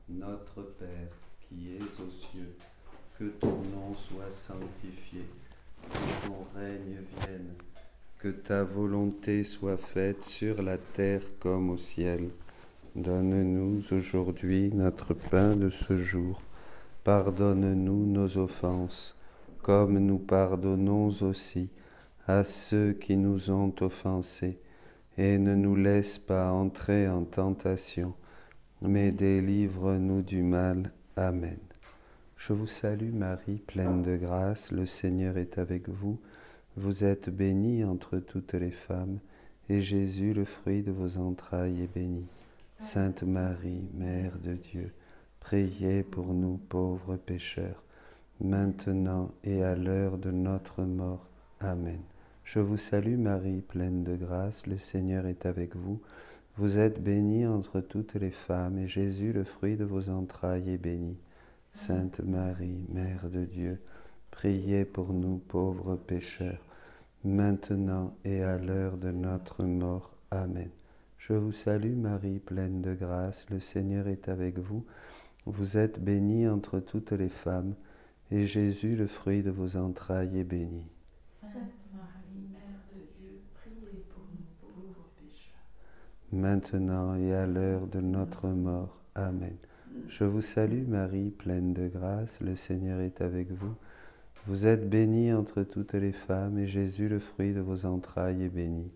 Notre Père, qui es aux cieux, que ton nom soit sanctifié, que ton règne vienne, que ta volonté soit faite sur la terre comme au ciel. Donne-nous aujourd'hui notre pain de ce jour. Pardonne-nous nos offenses, comme nous pardonnons aussi à ceux qui nous ont offensés. Et ne nous laisse pas entrer en tentation, mais délivre-nous du mal. Amen. Je vous salue Marie, pleine de grâce, le Seigneur est avec vous. Vous êtes bénie entre toutes les femmes, et Jésus, le fruit de vos entrailles, est béni. Sainte Marie, Mère de Dieu, priez pour nous pauvres pécheurs, maintenant et à l'heure de notre mort. Amen. Je vous salue Marie, pleine de grâce, le Seigneur est avec vous. Vous êtes bénie entre toutes les femmes, et Jésus, le fruit de vos entrailles, est béni. Sainte Marie, Mère de Dieu, priez pour nous pauvres pécheurs, maintenant et à l'heure de notre mort. Amen. Je vous salue Marie, pleine de grâce, le Seigneur est avec vous. Vous êtes bénie entre toutes les femmes, et Jésus, le fruit de vos entrailles, est béni. Sainte Marie, Mère de Dieu, priez pour nous pauvres pécheurs, maintenant et à l'heure de notre mort. Amen. Je vous salue Marie, pleine de grâce, le Seigneur est avec vous. Vous êtes bénie entre toutes les femmes, et Jésus, le fruit de vos entrailles, est béni.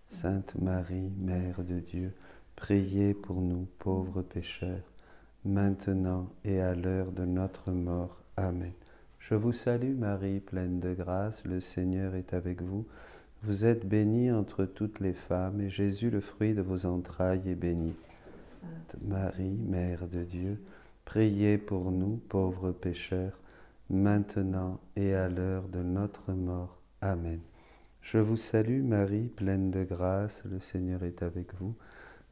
Sainte Marie, Mère de Dieu, priez pour nous pauvres pécheurs, maintenant et à l'heure de notre mort. Amen. Je vous salue Marie, pleine de grâce, le Seigneur est avec vous. Vous êtes bénie entre toutes les femmes, et Jésus, le fruit de vos entrailles, est béni. Sainte Marie, Mère de Dieu, priez pour nous, pauvres pécheurs, maintenant et à l'heure de notre mort. Amen. Je vous salue Marie, pleine de grâce, le Seigneur est avec vous.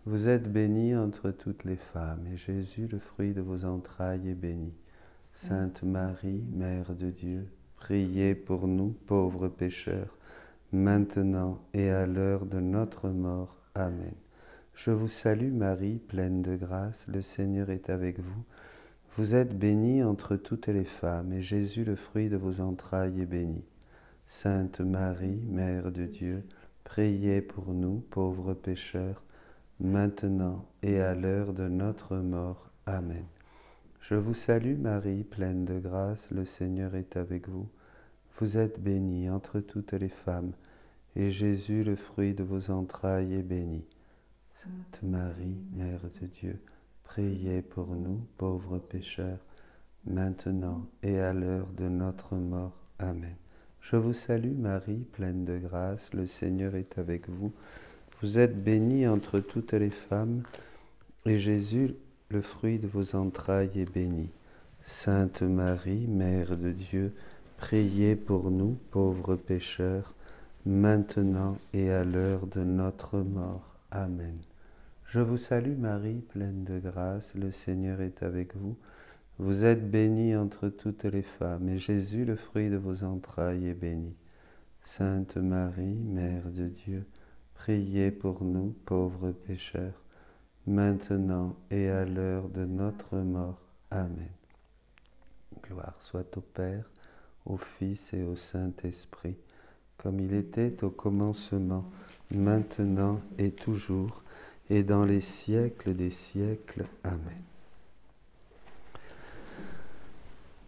Vous êtes bénie entre toutes les femmes, et Jésus, le fruit de vos entrailles, est béni. Sainte Marie, Mère de Dieu, priez pour nous, pauvres pécheurs, maintenant et à l'heure de notre mort. Amen. Je vous salue Marie, pleine de grâce, le Seigneur est avec vous. Vous êtes bénie entre toutes les femmes, et Jésus, le fruit de vos entrailles, est béni. Sainte Marie, Mère de Dieu, priez pour nous, pauvres pécheurs, maintenant et à l'heure de notre mort. Amen. Je vous salue Marie, pleine de grâce, le Seigneur est avec vous. Vous êtes bénie entre toutes les femmes, et Jésus, le fruit de vos entrailles, est béni. Sainte Marie, Mère de Dieu, priez pour nous, pauvres pécheurs, maintenant et à l'heure de notre mort. Amen. Je vous salue Marie, pleine de grâce, le Seigneur est avec vous. Vous êtes bénie entre toutes les femmes, et Jésus, le fruit de vos entrailles, est béni. Sainte Marie, Mère de Dieu, priez pour nous, pauvres pécheurs, maintenant et à l'heure de notre mort. Amen. Je vous salue Marie, pleine de grâce, le Seigneur est avec vous. Vous êtes bénie entre toutes les femmes, et Jésus, le fruit de vos entrailles, est béni. Sainte Marie, Mère de Dieu, priez pour nous, pauvres pécheurs, maintenant et à l'heure de notre mort. Amen. Gloire soit au Père, au Fils et au Saint-Esprit, comme il était au commencement, maintenant et toujours, et dans les siècles des siècles. Amen.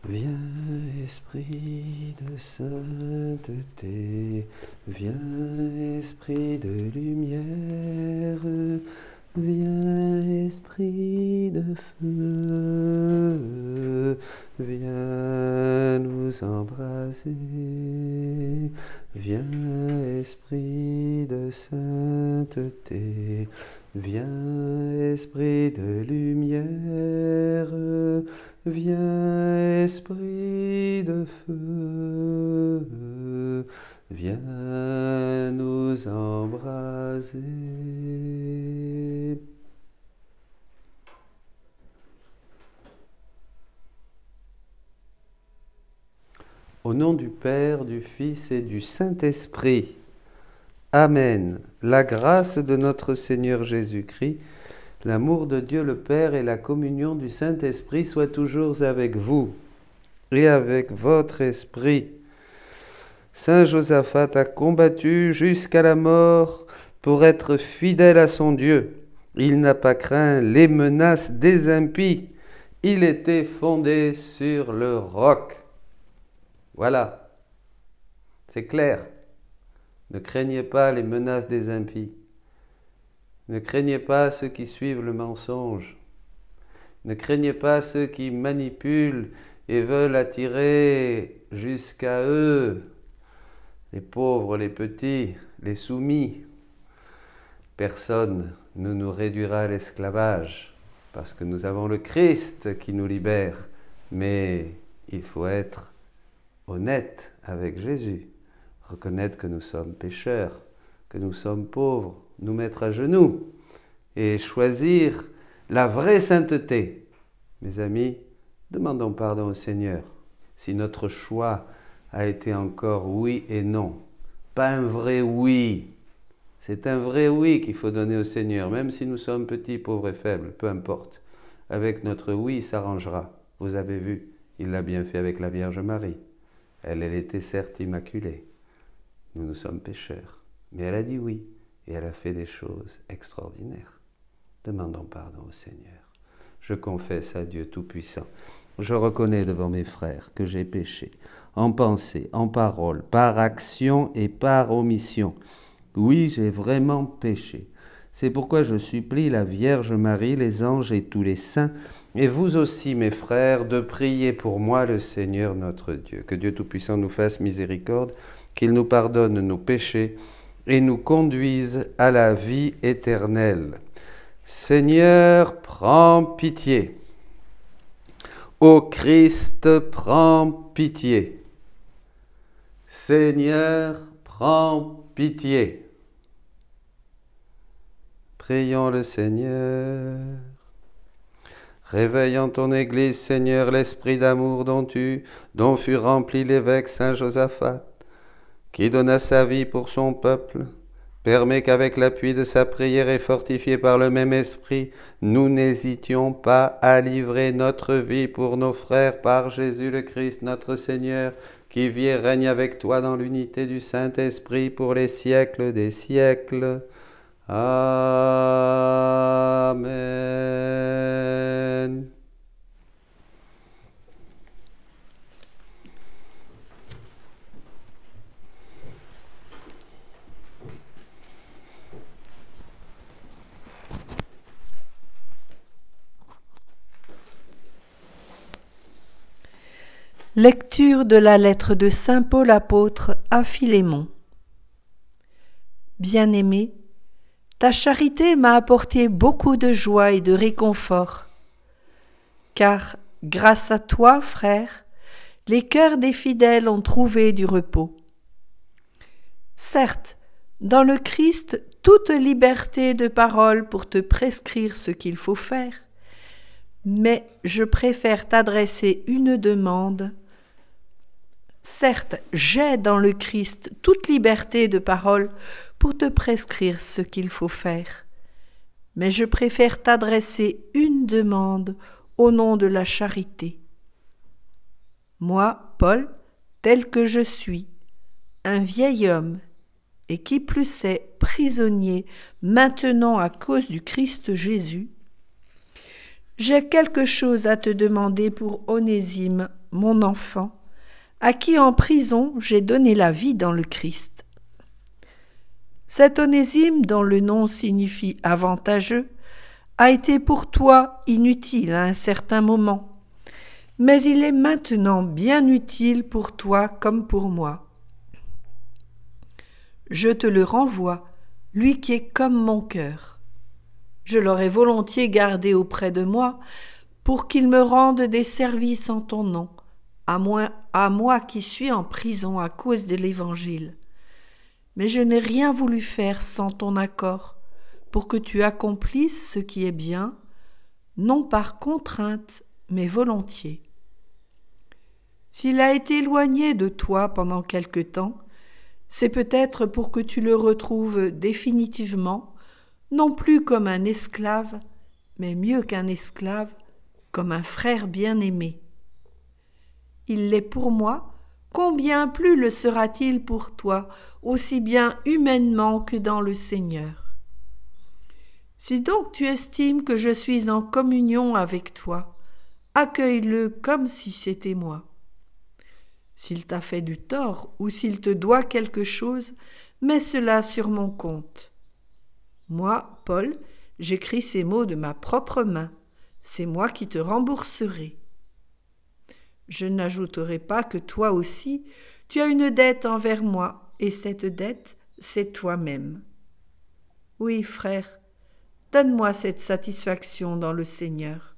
Viens, Esprit de sainteté, viens, Esprit de lumière, viens, Esprit de feu, viens nous embraser, viens, Esprit de sainteté, viens, Esprit de lumière, viens, Esprit de feu, viens nous embraser. Au nom du Père, du Fils et du Saint-Esprit. Amen. La grâce de notre Seigneur Jésus-Christ, L'amour de Dieu le Père et la communion du Saint-Esprit soient toujours avec vous et avec votre esprit. Saint Josaphat a combattu jusqu'à la mort pour être fidèle à son Dieu. Il n'a pas craint les menaces des impies. Il était fondé sur le roc. Voilà, c'est clair. Ne craignez pas les menaces des impies. Ne craignez pas ceux qui suivent le mensonge. Ne craignez pas ceux qui manipulent et veulent attirer jusqu'à eux les pauvres, les petits, les soumis. Personne ne nous réduira à l'esclavage parce que nous avons le Christ qui nous libère. Mais il faut être honnête avec Jésus, reconnaître que nous sommes pécheurs, que nous sommes pauvres, nous mettre à genoux et choisir la vraie sainteté. Mes amis, demandons pardon au Seigneur si notre choix a été encore oui et non. Pas un vrai oui. C'est un vrai oui qu'il faut donner au Seigneur, même si nous sommes petits, pauvres et faibles, peu importe. Avec notre oui, il s'arrangera. Vous avez vu, il l'a bien fait avec la Vierge Marie. Elle était certes immaculée. Nous sommes pécheurs. Mais elle a dit oui, et elle a fait des choses extraordinaires. Demandons pardon au Seigneur. Je confesse à Dieu Tout-Puissant. Je reconnais devant mes frères que j'ai péché, en pensée, en parole, par action et par omission. Oui, j'ai vraiment péché. C'est pourquoi je supplie la Vierge Marie, les anges et tous les saints, et vous aussi, mes frères, de prier pour moi le Seigneur notre Dieu. Que Dieu Tout-Puissant nous fasse miséricorde, qu'il nous pardonne nos péchés et nous conduise à la vie éternelle. Seigneur, prends pitié. Ô Christ, prends pitié. Seigneur, prends pitié. Prions le Seigneur. Réveille en ton Église, Seigneur, l'esprit d'amour dont fut rempli l'évêque Saint Josaphat, qui donna sa vie pour son peuple. Permets qu'avec l'appui de sa prière et fortifiés par le même esprit, nous n'hésitions pas à livrer notre vie pour nos frères par Jésus le Christ, notre Seigneur, qui vit et règne avec toi dans l'unité du Saint-Esprit pour les siècles des siècles. Amen. Lecture de la lettre de saint Paul apôtre à Philémon. Bien-aimé, ta charité m'a apporté beaucoup de joie et de réconfort, car, grâce à toi, frère, les cœurs des fidèles ont trouvé du repos. Certes, dans le Christ, toute liberté de parole pour te prescrire ce qu'il faut faire, mais je préfère t'adresser une demande. Certes, j'ai dans le Christ toute liberté de parole pour te prescrire ce qu'il faut faire, mais je préfère t'adresser une demande au nom de la charité. Moi, Paul, tel que je suis, un vieil homme, et qui plus est prisonnier maintenant à cause du Christ Jésus, j'ai quelque chose à te demander pour Onésime, mon enfant, à qui en prison j'ai donné la vie dans le Christ. Cet Onésime, dont le nom signifie avantageux, a été pour toi inutile à un certain moment, mais il est maintenant bien utile pour toi comme pour moi. Je te le renvoie, lui qui est comme mon cœur. Je l'aurais volontiers gardé auprès de moi pour qu'il me rende des services en ton nom, à moi qui suis en prison à cause de l'Évangile. Mais je n'ai rien voulu faire sans ton accord, pour que tu accomplisses ce qui est bien, non par contrainte, mais volontiers. S'il a été éloigné de toi pendant quelque temps, c'est peut-être pour que tu le retrouves définitivement, non plus comme un esclave, mais mieux qu'un esclave, comme un frère bien-aimé. Il l'est pour moi, combien plus le sera-t-il pour toi, aussi bien humainement que dans le Seigneur. Si donc tu estimes que je suis en communion avec toi, accueille-le comme si c'était moi. S'il t'a fait du tort ou s'il te doit quelque chose, mets cela sur mon compte. Moi, Paul, j'écris ces mots de ma propre main. C'est moi qui te rembourserai. Je n'ajouterai pas que toi aussi, tu as une dette envers moi, et cette dette, c'est toi-même. Oui, frère, donne-moi cette satisfaction dans le Seigneur.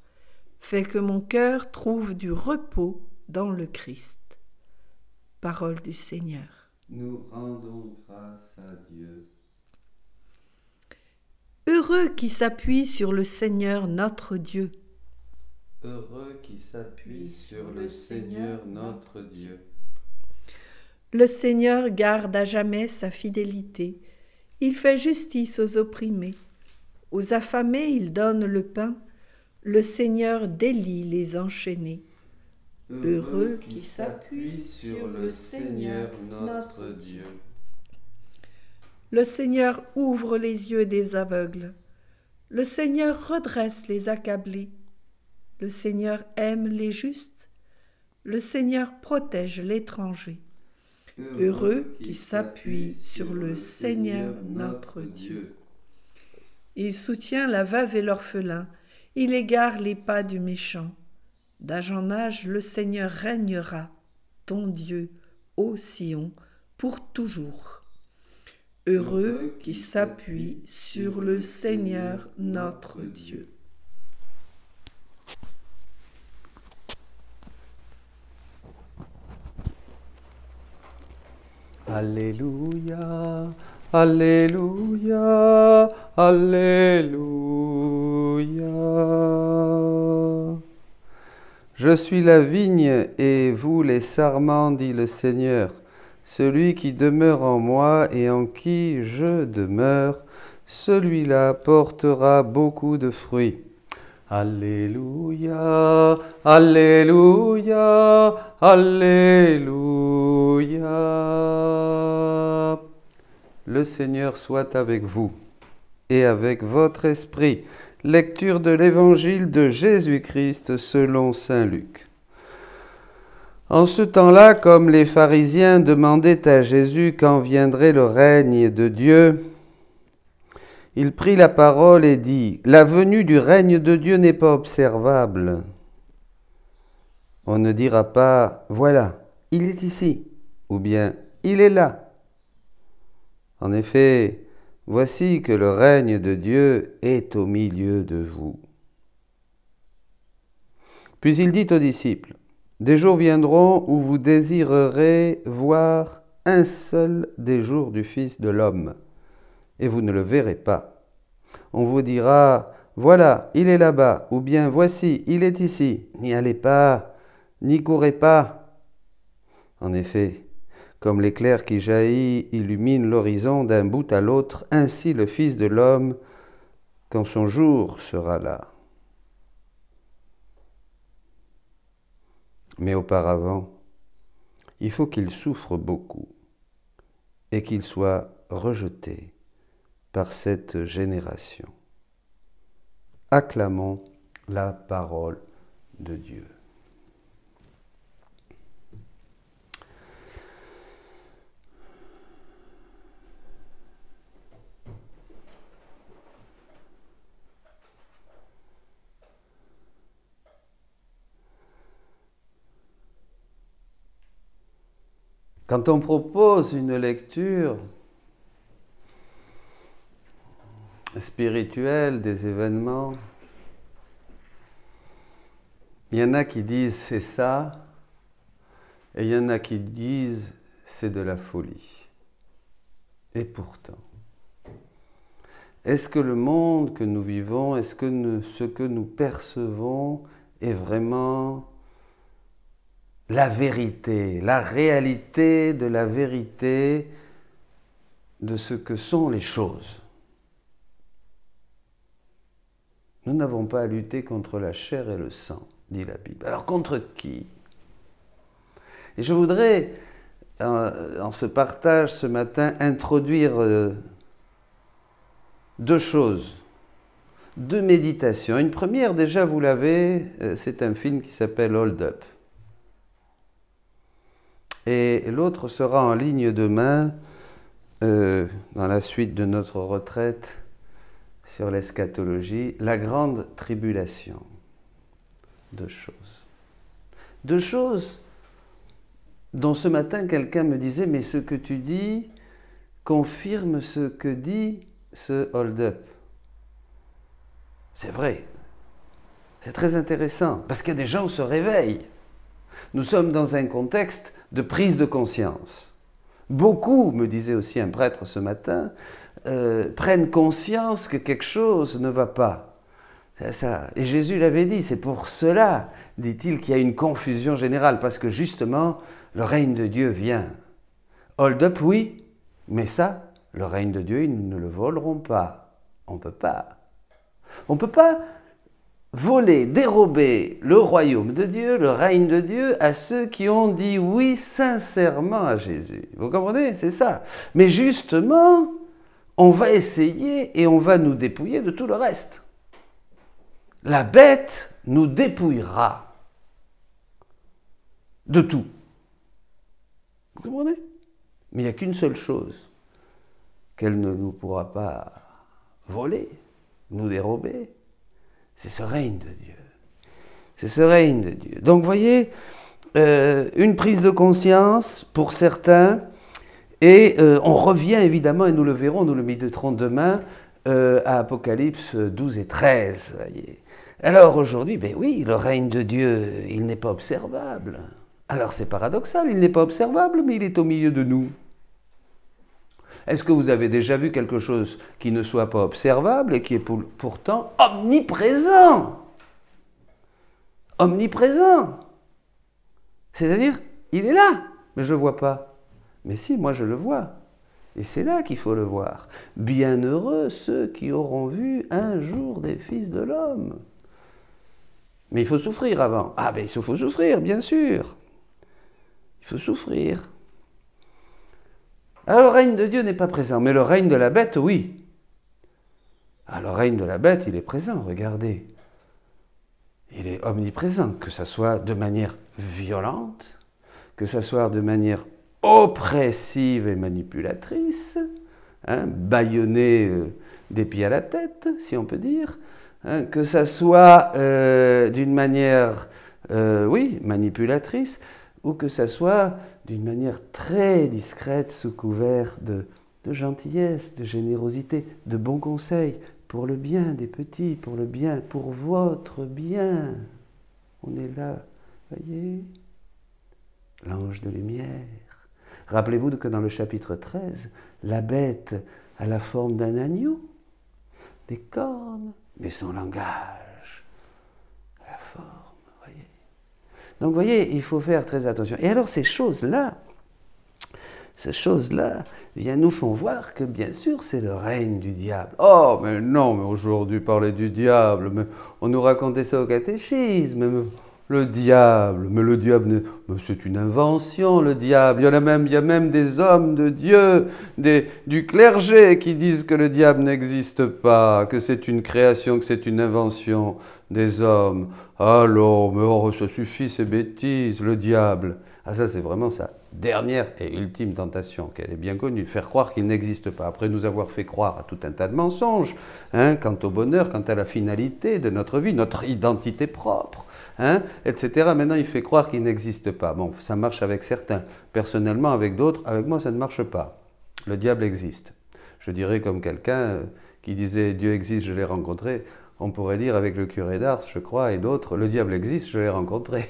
Fais que mon cœur trouve du repos dans le Christ. Parole du Seigneur. Nous rendons grâce à Dieu. Heureux qui s'appuie sur le Seigneur notre Dieu. Heureux qui s'appuie sur le Seigneur notre Dieu. Le Seigneur garde à jamais sa fidélité. Il fait justice aux opprimés. Aux affamés, il donne le pain. Le Seigneur délie les enchaînés. Heureux qui s'appuie sur le Seigneur notre Dieu. Le Seigneur ouvre les yeux des aveugles. Le Seigneur redresse les accablés. Le Seigneur aime les justes. Le Seigneur protège l'étranger. Heureux qui s'appuie sur le Seigneur notre Dieu. Il soutient la veuve et l'orphelin. Il égare les pas du méchant. D'âge en âge, le Seigneur régnera, ton Dieu, ô Sion, pour toujours. Heureux qui s'appuie sur le Seigneur notre Dieu. Alléluia, Alléluia, Alléluia. Je suis la vigne et vous les sarments, dit le Seigneur. Celui qui demeure en moi et en qui je demeure, celui-là portera beaucoup de fruits. Alléluia, Alléluia, Alléluia. Le Seigneur soit avec vous et avec votre esprit. Lecture de l'Évangile de Jésus-Christ selon saint Luc. En ce temps-là, comme les pharisiens demandaient à Jésus quand viendrait le règne de Dieu, il prit la parole et dit « La venue du règne de Dieu n'est pas observable. On ne dira pas « Voilà, il est ici » ou bien « Il est là ». En effet, voici que le règne de Dieu est au milieu de vous. Puis il dit aux disciples, « Des jours viendront où vous désirerez voir un seul des jours du Fils de l'homme, et vous ne le verrez pas. On vous dira, voilà, il est là-bas, ou bien voici, il est ici. N'y allez pas, n'y courez pas. En effet, comme l'éclair qui jaillit illumine l'horizon d'un bout à l'autre, ainsi le Fils de l'homme, quand son jour sera là. Mais auparavant, il faut qu'il souffre beaucoup et qu'il soit rejeté par cette génération. Acclamons la parole de Dieu. Quand on propose une lecture spirituelle des événements, il y en a qui disent c'est ça, et il y en a qui disent c'est de la folie. Et pourtant, est-ce que le monde que nous vivons, est-ce que ce que nous percevons est vraiment la vérité, la réalité de la vérité de ce que sont les choses? Nous n'avons pas à lutter contre la chair et le sang, dit la Bible. Alors contre qui? Et je voudrais, en ce partage ce matin, introduire deux choses, deux méditations. Une première, déjà vous l'avez, c'est un film qui s'appelle Hold Up. Et l'autre sera en ligne demain, dans la suite de notre retraite sur l'eschatologie, la grande tribulation. Deux choses. Deux choses dont ce matin quelqu'un me disait, mais ce que tu dis confirme ce que dit ce hold-up. C'est vrai. C'est très intéressant, parce qu'il y a des gens qui se réveillent. Nous sommes dans un contexte de prise de conscience. Beaucoup, me disait aussi un prêtre ce matin, prennent conscience que quelque chose ne va pas. C'est ça. Et Jésus l'avait dit, c'est pour cela, dit-il, qu'il y a une confusion générale, parce que justement, le règne de Dieu vient. Hold up, oui, mais ça, le règne de Dieu, ils ne le voleront pas. On ne peut pas. On ne peut pas voler, dérober le royaume de Dieu, le règne de Dieu, à ceux qui ont dit oui sincèrement à Jésus. Vous comprenez? C'est ça. Mais justement, on va essayer et on va nous dépouiller de tout le reste. La bête nous dépouillera de tout. Vous comprenez? Mais il n'y a qu'une seule chose qu'elle ne nous pourra pas voler, nous dérober, c'est ce règne de Dieu. C'est ce règne de Dieu. Donc, vous voyez, une prise de conscience pour certains, et on revient évidemment, et nous le verrons, nous le méditerons demain, à Apocalypse 12 et 13. Voyez. Alors aujourd'hui, ben oui, le règne de Dieu, il n'est pas observable. Alors c'est paradoxal, il n'est pas observable, mais il est au milieu de nous. Est-ce que vous avez déjà vu quelque chose qui ne soit pas observable et qui est pourtant omniprésent? Omniprésent. C'est-à-dire, il est là, mais je ne le vois pas. Mais si, moi je le vois. Et c'est là qu'il faut le voir. Bienheureux ceux qui auront vu un jour des fils de l'homme. Mais il faut souffrir avant. Ah ben il faut souffrir, bien sûr. Il faut souffrir. Alors le règne de Dieu n'est pas présent, mais le règne de la bête, oui. Alors le règne de la bête, il est présent, regardez. Il est omniprésent, que ce soit de manière violente, que ce soit de manière oppressive et manipulatrice, hein, bâillonné des pieds à la tête, si on peut dire, hein, que ça soit d'une manière, oui, manipulatrice, ou que ça soit d'une manière très discrète, sous couvert de gentillesse, de générosité, de bons conseils, pour le bien des petits, pour le bien, pour votre bien. On est là, voyez, l'ange de lumière. Rappelez-vous que dans le chapitre 13, la bête a la forme d'un agneau, des cornes, mais son langage a la forme, voyez. Donc, vous voyez, il faut faire très attention. Et alors, ces choses-là, nous font voir que, bien sûr, c'est le règne du diable. Oh, mais non, mais aujourd'hui, parler du diable, mais on nous racontait ça au catéchisme, mais le diable, c'est une invention, le diable. Il y a même des hommes de Dieu, du clergé qui disent que le diable n'existe pas, que c'est une création, que c'est une invention des hommes. Alors, mais oh, ça suffit, ces bêtises, le diable. Ah ça, c'est vraiment sa dernière et ultime tentation, qu'elle est bien connue, faire croire qu'il n'existe pas. Après nous avoir fait croire à tout un tas de mensonges, hein, quant au bonheur, quant à la finalité de notre vie, notre identité propre, hein, etc. Maintenant, il fait croire qu'il n'existe pas. Bon, ça marche avec certains. Personnellement, avec d'autres, avec moi, ça ne marche pas. Le diable existe. Je dirais comme quelqu'un qui disait « Dieu existe, je l'ai rencontré ». On pourrait dire avec le curé d'Ars, je crois, et d'autres, le diable existe, je l'ai rencontré.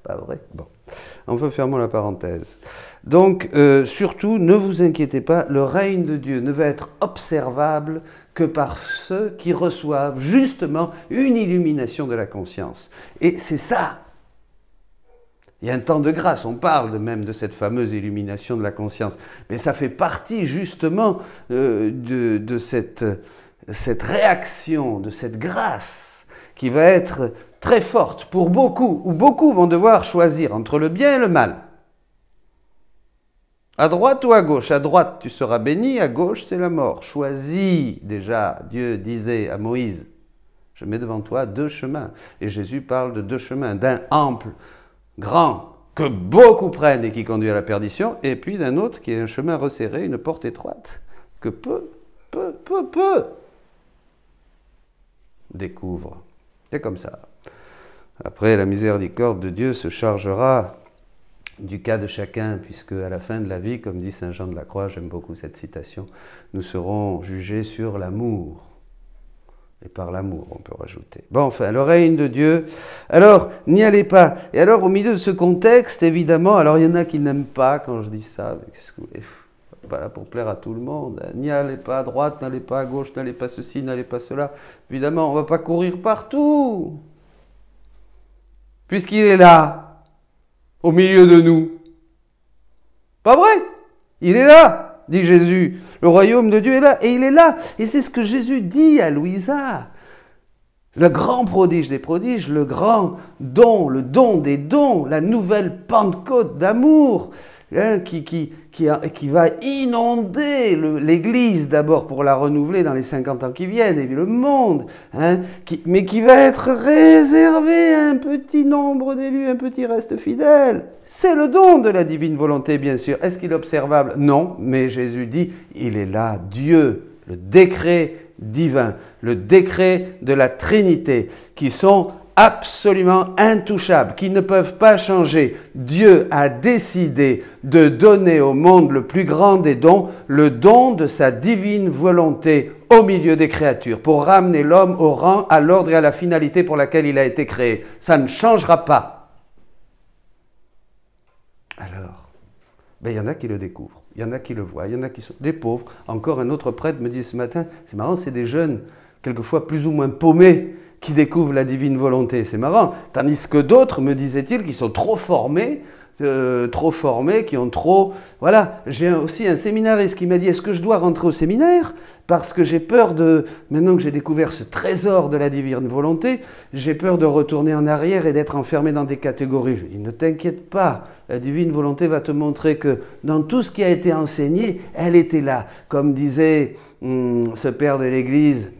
Pas vrai? Bon. Enfin, fermons la parenthèse. Donc, surtout, ne vous inquiétez pas, le règne de Dieu ne va être observable que par ceux qui reçoivent justement une illumination de la conscience. Et c'est ça. Il y a un temps de grâce, on parle même de cette fameuse illumination de la conscience. Mais ça fait partie justement de cette réaction, de cette grâce qui va être très forte pour beaucoup, où beaucoup vont devoir choisir entre le bien et le mal. À droite ou à gauche? À droite, tu seras béni, à gauche, c'est la mort. Choisis déjà, Dieu disait à Moïse, je mets devant toi 2 chemins. Et Jésus parle de 2 chemins, d'un ample, grand, que beaucoup prennent et qui conduit à la perdition, et puis d'un autre qui est un chemin resserré, une porte étroite, que peu découvrent. C'est comme ça. Après, la miséricorde de Dieu se chargera du cas de chacun, puisque à la fin de la vie, comme dit saint Jean de la Croix, j'aime beaucoup cette citation, nous serons jugés sur l'amour. Et par l'amour, on peut rajouter. Bon, enfin, le règne de Dieu. Alors, n'y allez pas. Et alors, au milieu de ce contexte, évidemment, alors il y en a qui n'aiment pas quand je dis ça, mais qu'est-ce que vous voulez ? Pas là pour plaire à tout le monde. N'y allez pas à droite, n'allez pas à gauche, n'allez pas ceci, n'allez pas cela. Évidemment, on ne va pas courir partout. Puisqu'il est là, au milieu de nous. Pas vrai? Il est là, dit Jésus. Le royaume de Dieu est là, et il est là. Et c'est ce que Jésus dit à Louisa. Le grand prodige des prodiges, le grand don, le don des dons, la nouvelle Pentecôte d'amour, hein, qui va inonder l'Église d'abord pour la renouveler dans les 50 ans qui viennent, et le monde, hein, mais qui va être réservé à un petit nombre d'élus, un petit reste fidèle. C'est le don de la divine volonté, bien sûr. Est-ce qu'il est observable? Non, mais Jésus dit, il est là, Dieu, le décret divin, le décret de la Trinité, qui sont absolument intouchables, qui ne peuvent pas changer. Dieu a décidé de donner au monde le plus grand des dons, le don de sa divine volonté au milieu des créatures, pour ramener l'homme au rang, à l'ordre et à la finalité pour laquelle il a été créé. Ça ne changera pas. Alors, il y en a qui le découvrent, il y en a qui le voient, il y en a qui sont des pauvres. Encore un autre prêtre me dit ce matin, c'est marrant, c'est des jeunes, quelquefois plus ou moins paumés, qui découvrent la divine volonté. C'est marrant. Tandis que d'autres, me disait-il, qui sont trop formés, qui ont trop... Voilà, j'ai aussi un séminariste qui m'a dit, est-ce que je dois rentrer au séminaire? Parce que j'ai peur de... Maintenant que j'ai découvert ce trésor de la divine volonté, j'ai peur de retourner en arrière et d'être enfermé dans des catégories. Je lui dis, ne t'inquiète pas, la divine volonté va te montrer que dans tout ce qui a été enseigné, elle était là. Comme disait ce père de l'Église,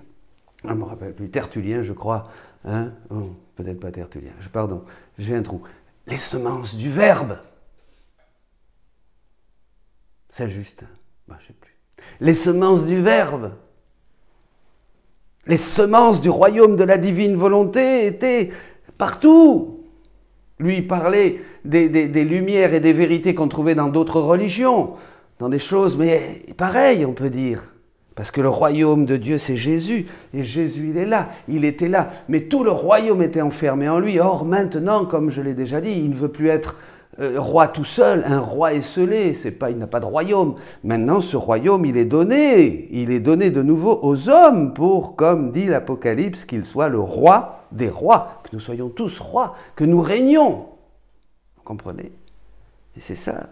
je me rappelle plus, Tertullien, je crois, hein? Oh, peut-être pas Tertullien, pardon, j'ai un trou. Les semences du Verbe. C'est juste, je ne sais plus. Les semences du Verbe. Les semences du royaume de la divine volonté étaient partout. Lui parlait des lumières et des vérités qu'on trouvait dans d'autres religions, dans des choses, mais pareilles, on peut dire. Parce que le royaume de Dieu, c'est Jésus. Et Jésus, il est là, il était là. Mais tout le royaume était enfermé en lui. Or, maintenant, comme je l'ai déjà dit, il ne veut plus être roi tout seul, un roi esselé. Il n'a pas de royaume. Maintenant, ce royaume, il est donné. Il est donné de nouveau aux hommes pour, comme dit l'Apocalypse, qu'il soit le roi des rois. Que nous soyons tous rois, que nous régnions. Vous comprenez? Et c'est ça.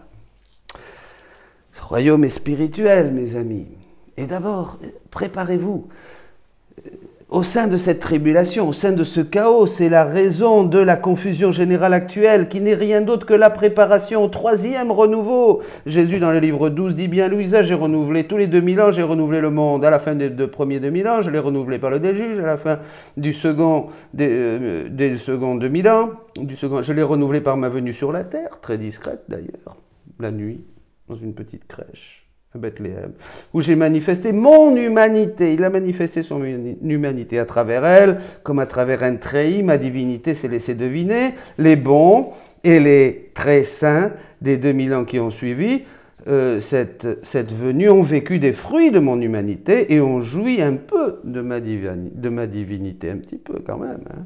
Ce royaume est spirituel, mes amis. Et d'abord, préparez-vous. Au sein de cette tribulation, au sein de ce chaos, c'est la raison de la confusion générale actuelle, qui n'est rien d'autre que la préparation au 3e renouveau. Jésus, dans le livre 12, dit bien, Louisa, j'ai renouvelé tous les 2000 ans, j'ai renouvelé le monde. À la fin des 2 premiers 2000 ans, je l'ai renouvelé par le déluge. À la fin des seconds 2000 ans, je l'ai renouvelé par ma venue sur la terre, très discrète d'ailleurs, la nuit, dans une petite crèche à Bethléem, où j'ai manifesté mon humanité. Il a manifesté son humanité à travers elle, comme à travers un treillis. Ma divinité s'est laissée deviner. Les bons et les très saints des 2000 ans qui ont suivi cette venue ont vécu des fruits de mon humanité et ont joui un peu de ma divinité, un petit peu quand même. Hein.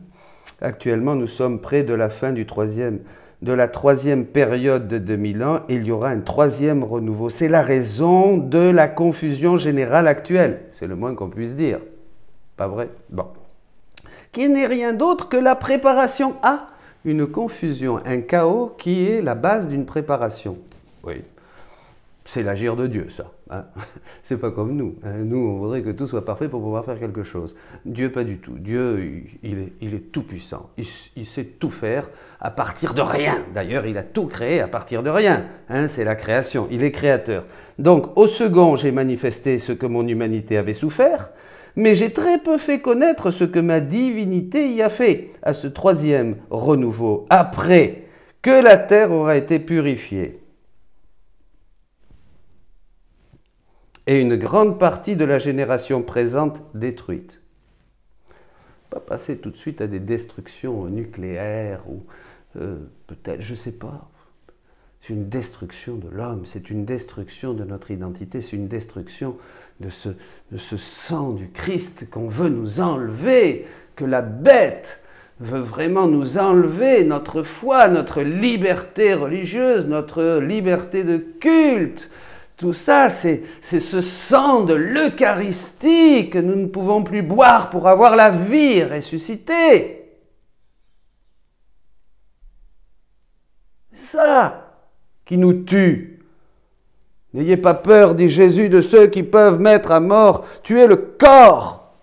Actuellement, nous sommes près de la fin de la 3e période de 2000 ans, et il y aura un 3e renouveau. C'est la raison de la confusion générale actuelle. C'est le moins qu'on puisse dire. Pas vrai? Bon. Qui n'est rien d'autre que la préparation à une confusion, un chaos qui est la base d'une préparation. Oui. C'est l'agir de Dieu, ça. Hein. C'est pas comme nous. Hein. Nous, on voudrait que tout soit parfait pour pouvoir faire quelque chose. Dieu, pas du tout. Dieu, il est tout puissant. Il sait tout faire à partir de rien. D'ailleurs, il a tout créé à partir de rien. Hein. C'est la création. Il est créateur. Donc, au second, j'ai manifesté ce que mon humanité avait souffert, mais j'ai très peu fait connaître ce que ma divinité y a fait. À ce troisième renouveau, après que la terre aura été purifiée. Et une grande partie de la génération présente détruite. Pas passer tout de suite à des destructions nucléaires ou peut-être, je ne sais pas. C'est une destruction de l'homme, c'est une destruction de notre identité, c'est une destruction de ce sang du Christ qu'on veut nous enlever, que la bête veut vraiment nous enlever notre foi, notre liberté religieuse, notre liberté de culte. Tout ça, c'est ce sang de l'Eucharistie que nous ne pouvons plus boire pour avoir la vie ressuscitée. C'est ça qui nous tue. N'ayez pas peur, dit Jésus, de ceux qui peuvent mettre à mort, tuer le corps,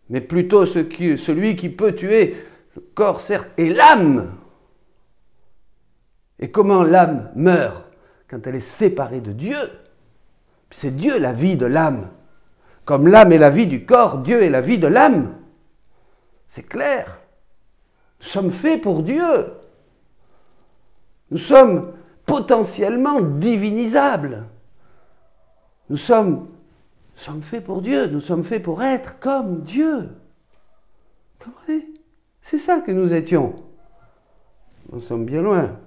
mais plutôt celui qui peut tuer le corps, certes, et l'âme. Et comment l'âme meurt? Quand elle est séparée de Dieu. C'est Dieu la vie de l'âme. Comme l'âme est la vie du corps, Dieu est la vie de l'âme. C'est clair. Nous sommes faits pour Dieu. Nous sommes potentiellement divinisables. Nous sommes faits pour Dieu. Nous sommes faits pour être comme Dieu. Comprenez? C'est ça que nous étions. Nous sommes bien loin.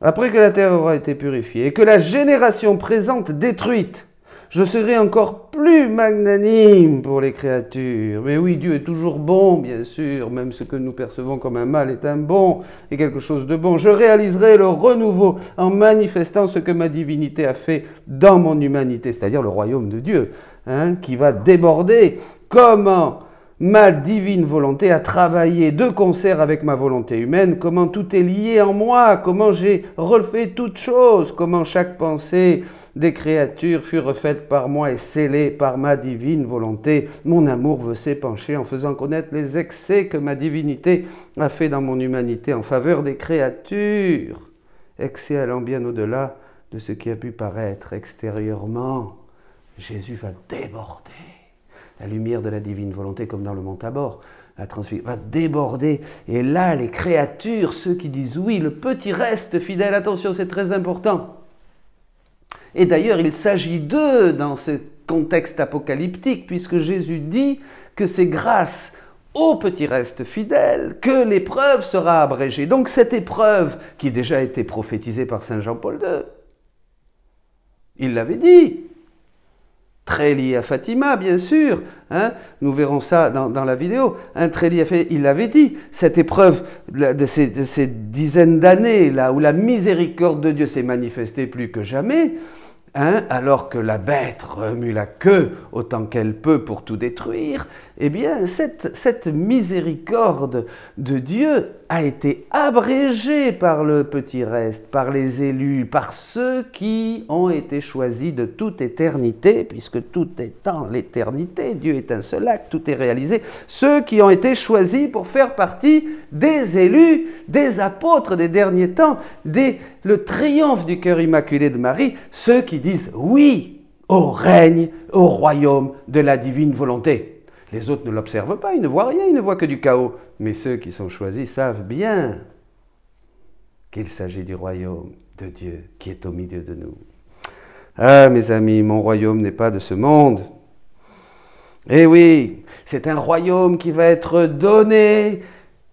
Après que la terre aura été purifiée et que la génération présente détruite, je serai encore plus magnanime pour les créatures. Mais oui, Dieu est toujours bon, bien sûr, même ce que nous percevons comme un mal est un bon et quelque chose de bon. Je réaliserai le renouveau en manifestant ce que ma divinité a fait dans mon humanité, c'est-à-dire le royaume de Dieu, hein, qui va déborder. Comment ma divine volonté a travaillé de concert avec ma volonté humaine, comment tout est lié en moi, comment j'ai refait toutes choses, comment chaque pensée des créatures fut refaite par moi et scellée par ma divine volonté. Mon amour veut s'épancher en faisant connaître les excès que ma divinité a fait dans mon humanité en faveur des créatures, excès allant bien au-delà de ce qui a pu paraître extérieurement. Jésus va déborder. La lumière de la divine volonté, comme dans le mont Tabor, va déborder. Et là, les créatures, ceux qui disent oui, le petit reste fidèle, attention, c'est très important. Et d'ailleurs, il s'agit d'eux dans ce contexte apocalyptique, puisque Jésus dit que c'est grâce au petit reste fidèle que l'épreuve sera abrégée. Donc cette épreuve, qui a déjà été prophétisée par saint Jean-Paul II, il l'avait dit. Très lié à Fatima, bien sûr, hein, nous verrons ça dans la vidéo, hein, très lié à Fatima, il l'avait dit, cette épreuve de ces dizaines d'années, là où la miséricorde de Dieu s'est manifestée plus que jamais, hein, alors que la bête remue la queue autant qu'elle peut pour tout détruire, eh bien, cette miséricorde de Dieu a été abrégée par le petit reste, par les élus, par ceux qui ont été choisis de toute éternité, puisque tout est dans l'éternité, Dieu est un seul acte, tout est réalisé, ceux qui ont été choisis pour faire partie des élus, des apôtres des derniers temps, le triomphe du cœur immaculé de Marie, ceux qui disent oui au règne, au royaume de la divine volonté. Les autres ne l'observent pas, ils ne voient rien, ils ne voient que du chaos. Mais ceux qui sont choisis savent bien qu'il s'agit du royaume de Dieu qui est au milieu de nous. Ah, mes amis, mon royaume n'est pas de ce monde. Eh oui, c'est un royaume qui va être donné,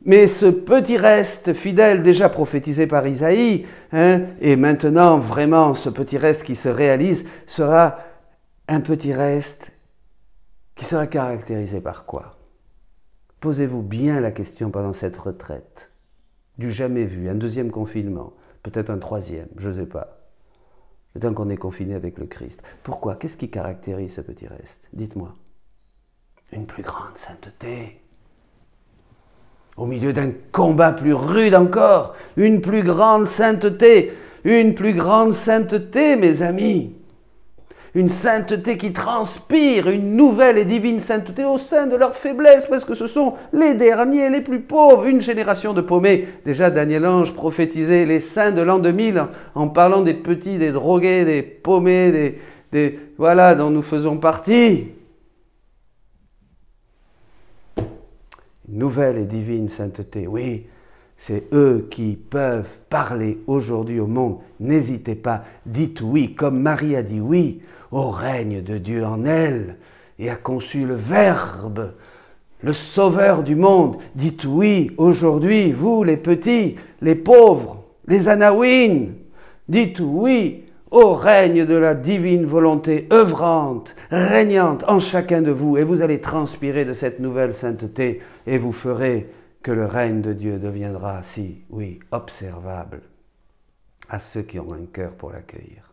mais ce petit reste fidèle déjà prophétisé par Isaïe, hein, et maintenant vraiment ce petit reste qui se réalise, sera un petit reste qui sera caractérisé par quoi? Posez-vous bien la question pendant cette retraite. Du jamais vu, un deuxième confinement, peut-être un troisième, je ne sais pas. Le temps qu'on est confiné avec le Christ. Pourquoi? Qu'est-ce qui caractérise ce petit reste? Dites-moi. Une plus grande sainteté. Au milieu d'un combat plus rude encore, une plus grande sainteté, une plus grande sainteté, mes amis. Une sainteté qui transpire, une nouvelle et divine sainteté au sein de leur faiblesse, parce que ce sont les derniers, les plus pauvres, une génération de paumés. Déjà, Daniel Ange prophétisait les saints de l'an 2000 en parlant des petits, des drogués, des paumés, voilà, dont nous faisons partie. Une nouvelle et divine sainteté, oui. C'est eux qui peuvent parler aujourd'hui au monde. N'hésitez pas, dites oui, comme Marie a dit oui au règne de Dieu en elle et a conçu le Verbe, le Sauveur du monde. Dites oui aujourd'hui, vous les petits, les pauvres, les Anawin. Dites oui au règne de la divine volonté œuvrante, régnante en chacun de vous. Et vous allez transpirer de cette nouvelle sainteté et vous ferez que le règne de Dieu deviendra, si, oui, observable à ceux qui ont un cœur pour l'accueillir.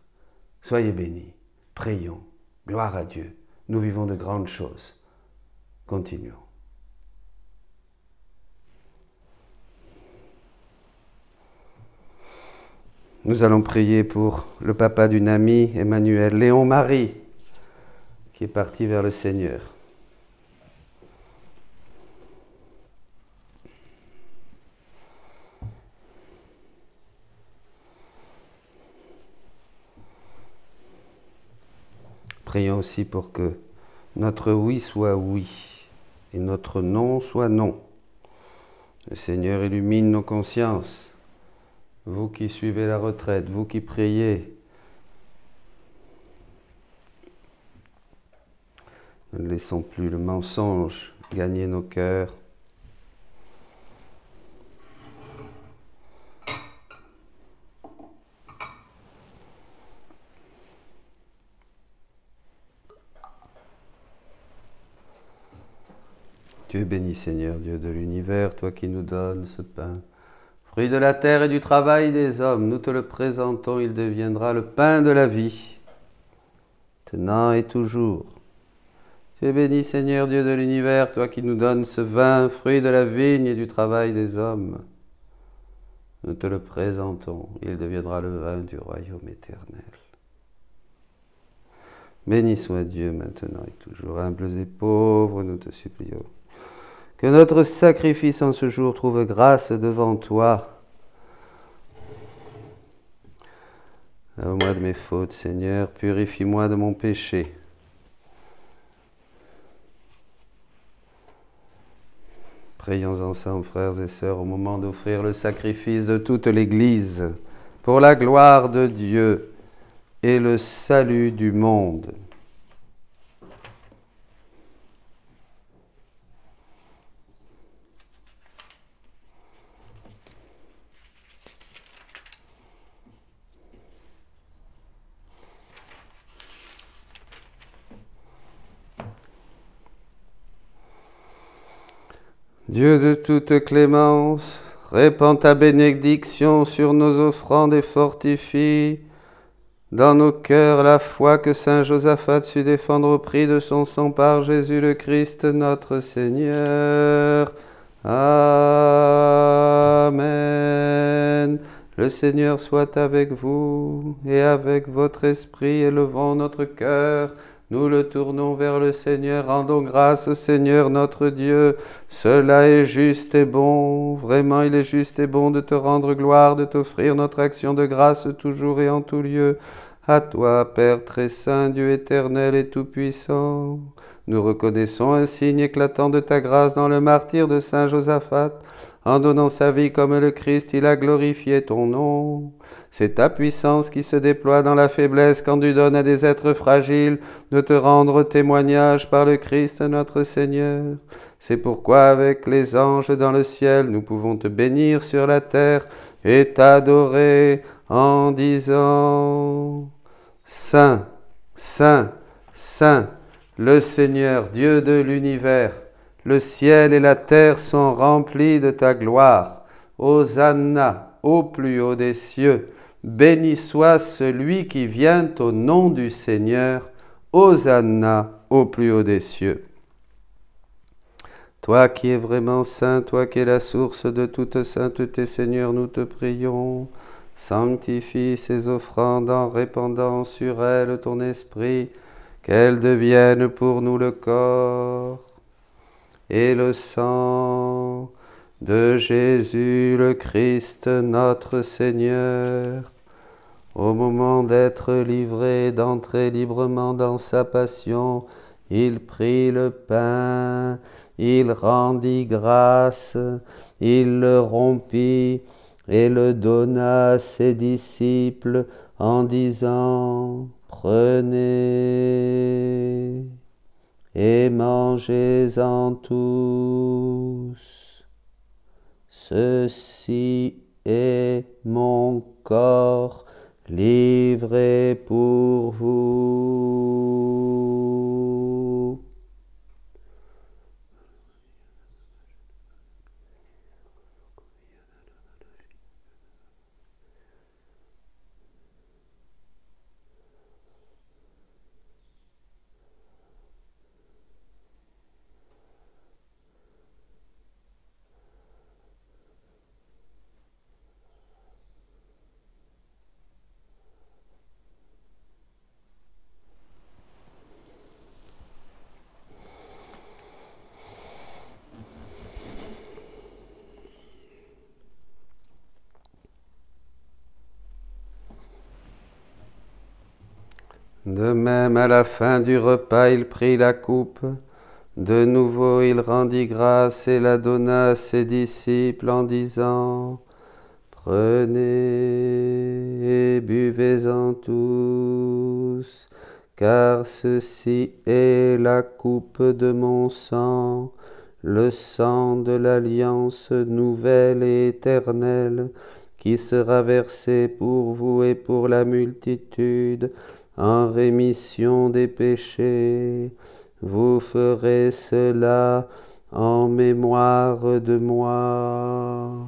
Soyez bénis, prions, gloire à Dieu, nous vivons de grandes choses. Continuons. Nous allons prier pour le papa d'une amie, Emmanuel, Léon Marie, qui est parti vers le Seigneur. Prions aussi pour que notre oui soit oui et notre non soit non. Le Seigneur illumine nos consciences. Vous qui suivez la retraite, vous qui priez, ne laissons plus le mensonge gagner nos cœurs. Dieu béni Seigneur, Dieu de l'univers, toi qui nous donnes ce pain, fruit de la terre et du travail des hommes, nous te le présentons, il deviendra le pain de la vie, maintenant et toujours. Tu es béni Seigneur, Dieu de l'univers, toi qui nous donnes ce vin, fruit de la vigne et du travail des hommes. Nous te le présentons, il deviendra le vin du royaume éternel. Béni soit Dieu maintenant et toujours, humbles et pauvres, nous te supplions. Que notre sacrifice en ce jour trouve grâce devant toi. Lave-moi de mes fautes, Seigneur, purifie-moi de mon péché. Prions ensemble, frères et sœurs, au moment d'offrir le sacrifice de toute l'Église, pour la gloire de Dieu et le salut du monde. Dieu de toute clémence, répands ta bénédiction sur nos offrandes et fortifie dans nos cœurs la foi que saint Josaphat sut défendre au prix de son sang par Jésus le Christ notre Seigneur. Amen. Le Seigneur soit avec vous et avec votre esprit, élevons notre cœur. Nous le tournons vers le Seigneur, rendons grâce au Seigneur notre Dieu. Cela est juste et bon, vraiment il est juste et bon de te rendre gloire, de t'offrir notre action de grâce toujours et en tout lieu. À toi, Père très saint, Dieu éternel et tout-puissant, nous reconnaissons un signe éclatant de ta grâce dans le martyre de saint Josaphat. En donnant sa vie comme le Christ, il a glorifié ton nom. C'est ta puissance qui se déploie dans la faiblesse quand tu donnes à des êtres fragiles de te rendre témoignage par le Christ notre Seigneur. C'est pourquoi avec les anges dans le ciel, nous pouvons te bénir sur la terre et t'adorer en disant: Saint, Saint, Saint, le Seigneur, Dieu de l'univers. Le ciel et la terre sont remplis de ta gloire. Hosanna, au plus haut des cieux. Béni soit celui qui vient au nom du Seigneur. Hosanna, au plus haut des cieux. Toi qui es vraiment saint, toi qui es la source de toute sainteté, Seigneur, nous te prions. Sanctifie ces offrandes en répandant sur elles ton esprit, qu'elles deviennent pour nous le corps et le sang de Jésus le Christ notre Seigneur. Au moment d'être livré, d'entrer librement dans sa passion, il prit le pain, il rendit grâce, il le rompit et le donna à ses disciples en disant: Prenez et mangez-en tous. Ceci est mon corps livré pour vous. De même, à la fin du repas, il prit la coupe. De nouveau, il rendit grâce et la donna à ses disciples en disant: Prenez et buvez-en tous, car ceci est la coupe de mon sang, le sang de l'alliance nouvelle et éternelle, qui sera versé pour vous et pour la multitude, en rémission des péchés. Vous ferez cela en mémoire de moi.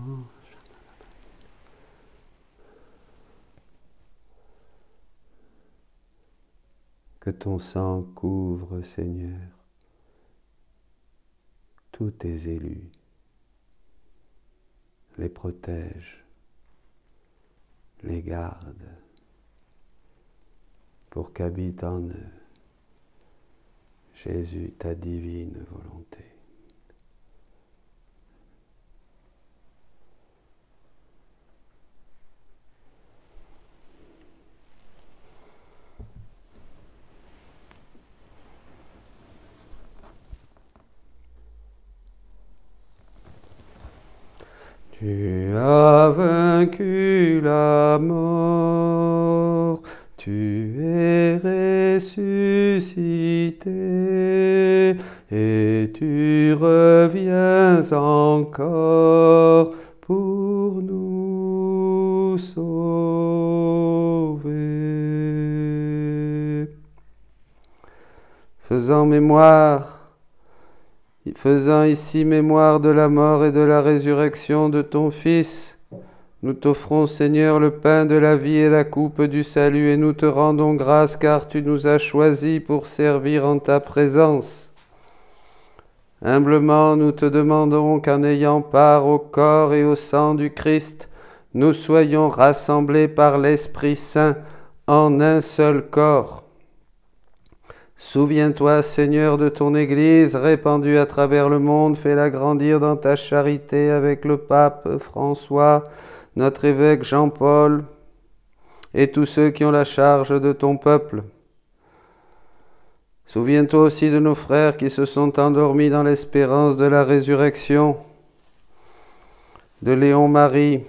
Que ton sang couvre, Seigneur, tous tes élus, les protège, les garde, pour qu'habite en eux, Jésus, ta divine volonté. Tu as vaincu la mort, tu es ressuscité, et tu reviens encore pour nous sauver. Faisant ici mémoire de la mort et de la résurrection de ton Fils, nous t'offrons, Seigneur, le pain de la vie et la coupe du salut, et nous te rendons grâce car tu nous as choisis pour servir en ta présence. Humblement, nous te demandons qu'en ayant part au corps et au sang du Christ, nous soyons rassemblés par l'Esprit Saint en un seul corps. Souviens-toi, Seigneur, de ton Église répandue à travers le monde, fais-la grandir dans ta charité avec le pape François, notre évêque Jean-Paul et tous ceux qui ont la charge de ton peuple. Souviens-toi aussi de nos frères qui se sont endormis dans l'espérance de la résurrection, de Léon-Marie,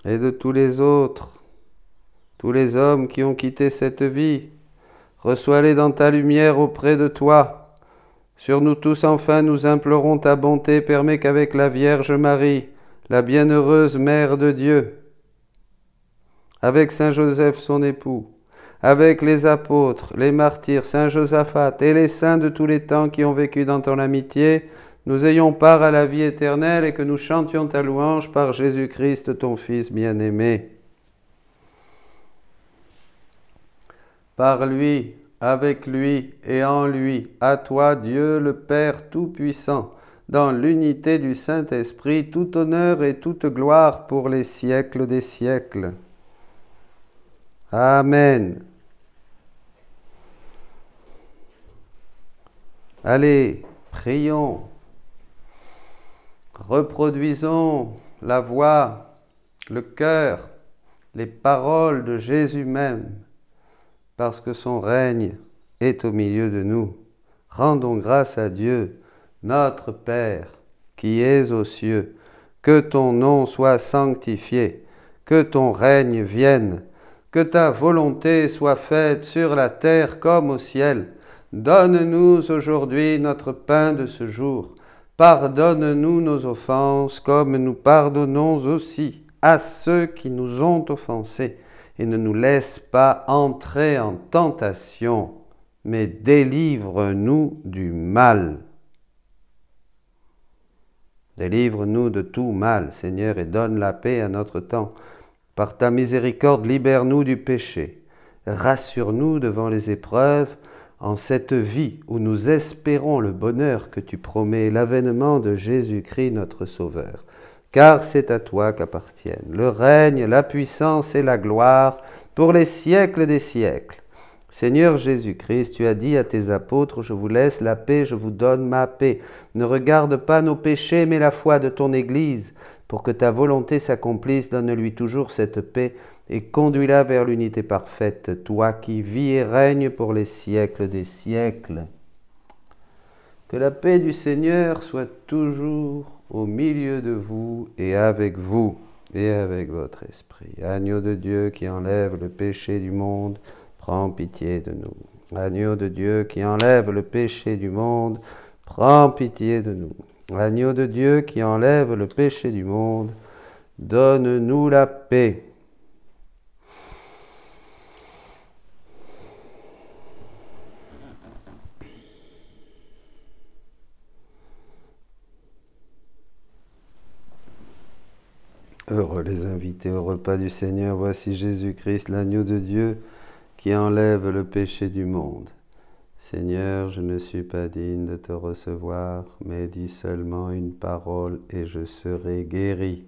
et de tous les autres. Tous les hommes qui ont quitté cette vie, reçois-les dans ta lumière auprès de toi. Sur nous tous, enfin, nous implorons ta bonté, permets qu'avec la Vierge Marie, la bienheureuse Mère de Dieu, avec Saint Joseph son époux, avec les apôtres, les martyrs, Saint Josaphat et les saints de tous les temps qui ont vécu dans ton amitié, nous ayons part à la vie éternelle et que nous chantions ta louange par Jésus-Christ, ton Fils bien-aimé. Par lui, avec lui et en lui, à toi, Dieu le Père Tout-Puissant, dans l'unité du Saint-Esprit, tout honneur et toute gloire pour les siècles des siècles. Amen. Allez, prions, reproduisons la voix, le cœur, les paroles de Jésus même, parce que son règne est au milieu de nous. Rendons grâce à Dieu, notre Père, qui es aux cieux. Que ton nom soit sanctifié, que ton règne vienne, que ta volonté soit faite sur la terre comme au ciel. Donne-nous aujourd'hui notre pain de ce jour. Pardonne-nous nos offenses comme nous pardonnons aussi à ceux qui nous ont offensés. Et ne nous laisse pas entrer en tentation, mais délivre-nous du mal. Délivre-nous de tout mal, Seigneur, et donne la paix à notre temps. Par ta miséricorde, libère-nous du péché. Rassure-nous devant les épreuves, en cette vie où nous espérons le bonheur que tu promets, l'avènement de Jésus-Christ notre Sauveur. Car c'est à toi qu'appartiennent le règne, la puissance et la gloire pour les siècles des siècles. Seigneur Jésus-Christ, tu as dit à tes apôtres, je vous laisse la paix, je vous donne ma paix. Ne regarde pas nos péchés, mais la foi de ton Église. Pour que ta volonté s'accomplisse, donne-lui toujours cette paix et conduis-la vers l'unité parfaite, toi qui vis et règnes pour les siècles des siècles. Que la paix du Seigneur soit toujours au milieu de vous et avec votre esprit. Agneau de Dieu qui enlève le péché du monde, prends pitié de nous. Agneau de Dieu qui enlève le péché du monde, prends pitié de nous. Agneau de Dieu qui enlève le péché du monde, donne-nous la paix. Heureux les invités au repas du Seigneur, voici Jésus-Christ, l'agneau de Dieu, qui enlève le péché du monde. Seigneur, je ne suis pas digne de te recevoir, mais dis seulement une parole et je serai guéri.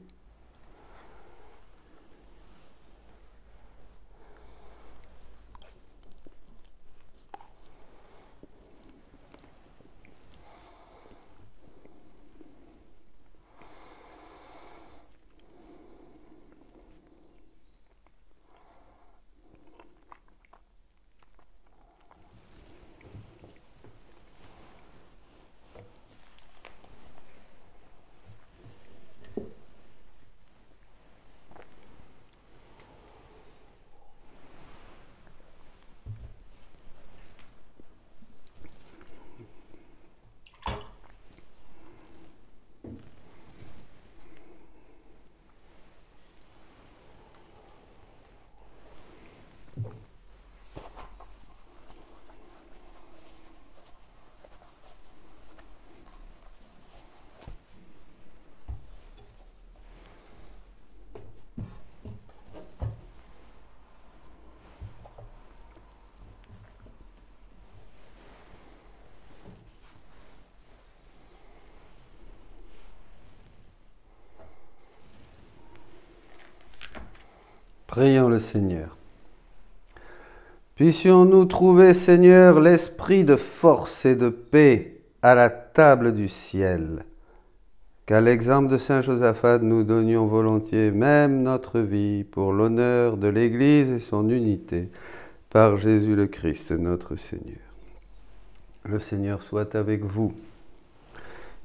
Prions le Seigneur. Puissions-nous trouver, Seigneur, l'esprit de force et de paix à la table du ciel. Qu'à l'exemple de saint Josaphat, nous donnions volontiers même notre vie pour l'honneur de l'Église et son unité, par Jésus le Christ, notre Seigneur. Le Seigneur soit avec vous,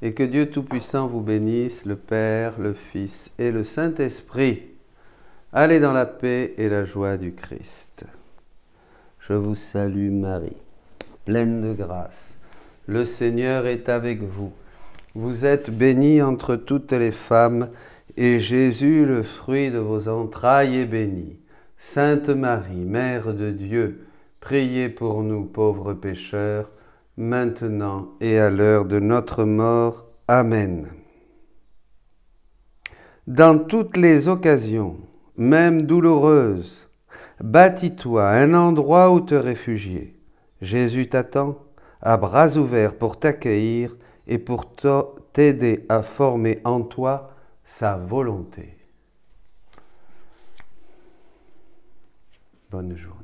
et que Dieu Tout-Puissant vous bénisse, le Père, le Fils et le Saint-Esprit. Allez dans la paix et la joie du Christ. Je vous salue Marie, pleine de grâce. Le Seigneur est avec vous. Vous êtes bénie entre toutes les femmes, et Jésus, le fruit de vos entrailles, est béni. Sainte Marie, Mère de Dieu, priez pour nous pauvres pécheurs, maintenant et à l'heure de notre mort. Amen. Dans toutes les occasions, même douloureuse, bâtis-toi un endroit où te réfugier. Jésus t'attend, à bras ouverts pour t'accueillir et pour t'aider à former en toi sa volonté. Bonne journée.